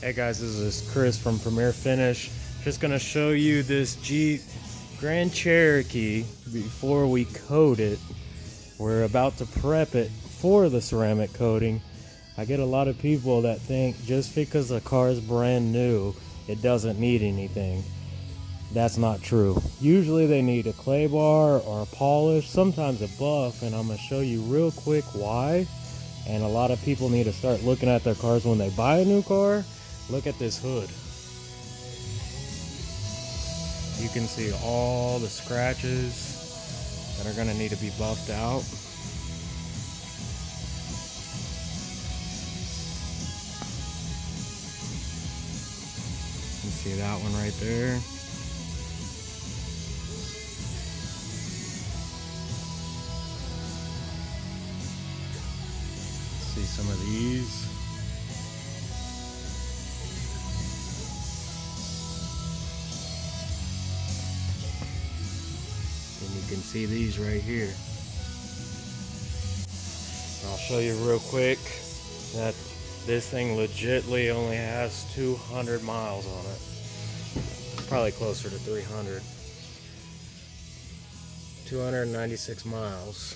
Hey guys, this is Chris from Premier Finish. Just gonna show you this Jeep Grand Cherokee before we coat it. We're about to prep it for the ceramic coating. I get a lot of people that think just because the car is brand new, it doesn't need anything. That's not true. Usually they need a clay bar or a polish, sometimes a buff, and I'm gonna show you real quick why. And a lot of people need to start looking at their cars when they buy a new car. Look at this hood. You can see all the scratches that are gonna need to be buffed out. You can see that one right there. See some of these. And you can see these right here. I'll show you real quick that this thing legitly only has 200 miles on it. Probably closer to 300. 296 miles.